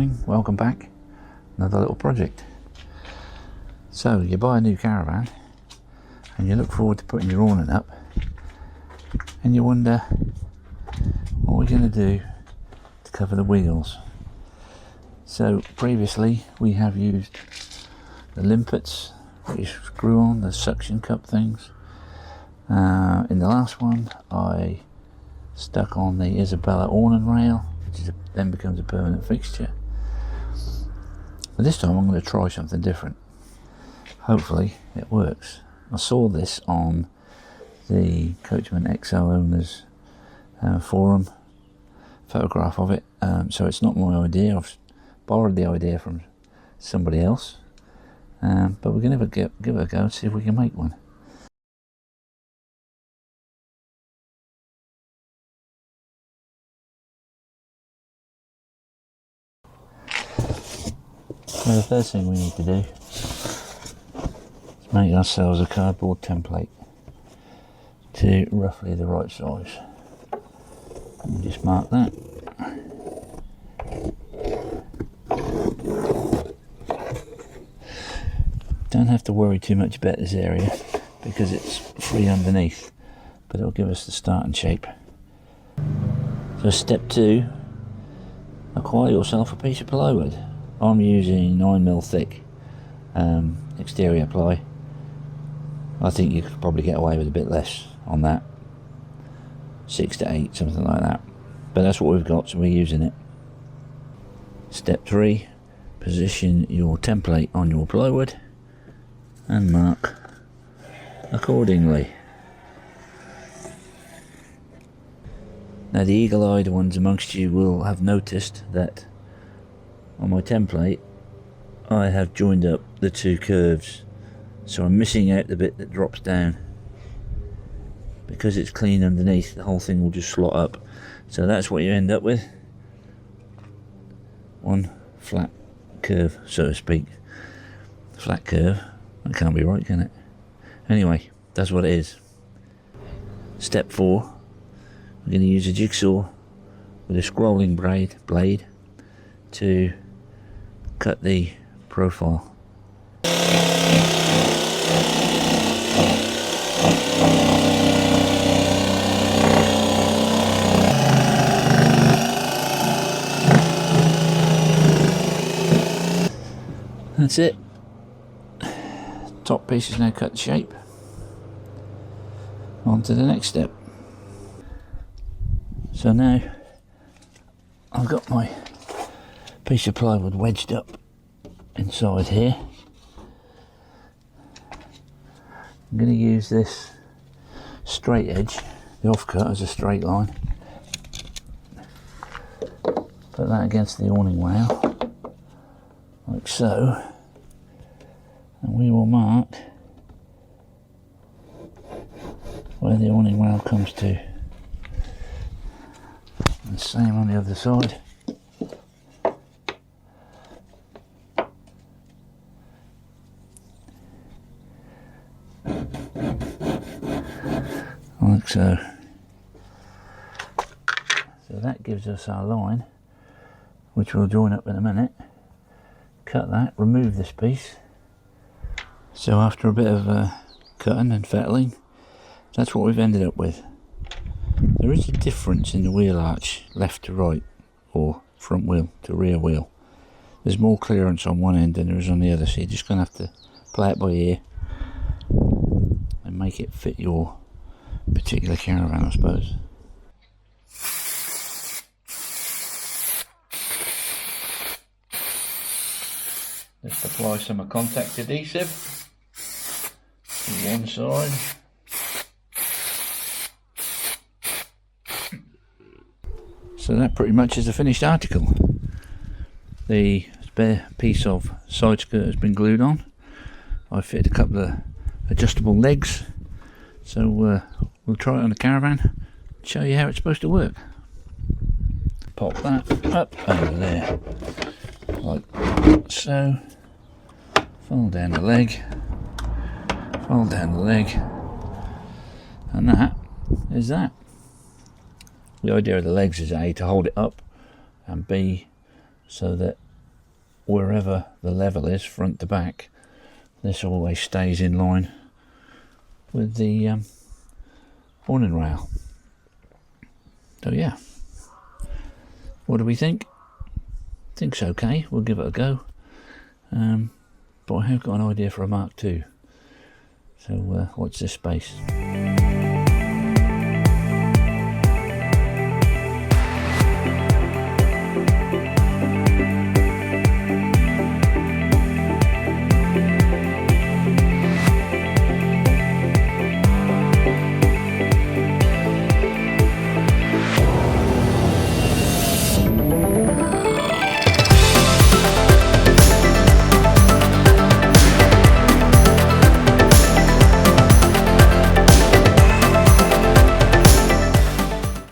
morning, welcome back. Another little project. So you buy a new caravan and you look forward to putting your awning up and you wonder what we're going to do to cover the wheels. So previously we have used the limpets that you screw on, the suction cup things. In the last one I stuck on the Isabella awning rail, which then becomes a permanent fixture. But this time I'm going to try something different. Hopefully it works. I saw this on the Coachman Xcel owners forum, photograph of it, so it's not my idea. I've borrowed the idea from somebody else, but we're going to give it a go and see if we can make one. So the first thing we need to do is make ourselves a cardboard template to roughly the right size. And just mark that. Don't have to worry too much about this area because it's free underneath, but it'll give us the starting shape. So step 2, acquire yourself a piece of plywood. I'm using 9mm thick exterior ply. I think you could probably get away with a bit less on that, 6 to 8, something like that, but that's what we've got, so we're using it. Step 3, position your template on your plywood and mark accordingly. Now the eagle-eyed ones amongst you will have noticed that on my template I have joined up the two curves, so I'm missing out the bit that drops down. Because it's clean underneath, the whole thing will just slot up, so that's what you end up with, one flat curve, so to speak. Flat curve, that can't be right, can it? Anyway, that's what it is. Step 4, we're going to use a jigsaw with a scrolling blade to cut the profile. That's it. Top piece is now cut to shape. On to the next step. So now I've got my piece of plywood wedged up inside here. I'm going to use this straight edge, the offcut, as a straight line. Put that against the awning rail, like so, and we will mark where the awning rail comes to. And the same on the other side. Like so. So that gives us our line, which we'll join up in a minute. Cut that, remove this piece. So after a bit of cutting and fettling, that's what we've ended up with. There is a difference in the wheel arch, left to right, or front wheel to rear wheel. There's more clearance on one end than there is on the other, so you're just going to have to play it by ear and make it fit your particular caravan, I suppose. Let's apply some contact adhesive to one side. So that pretty much is the finished article. The spare piece of side skirt has been glued on. I fitted a couple of adjustable legs, so we'll try it on the caravan, show you how it's supposed to work. Pop that up over there, like so. Fold down the leg, fold down the leg, and that is that. The idea of the legs is A, to hold it up, and B, so that wherever the level is, front to back, this always stays in line with the awning rail. So yeah, what do we think? Think's okay, we'll give it a go. But I have got an idea for a Mark II. So watch this space.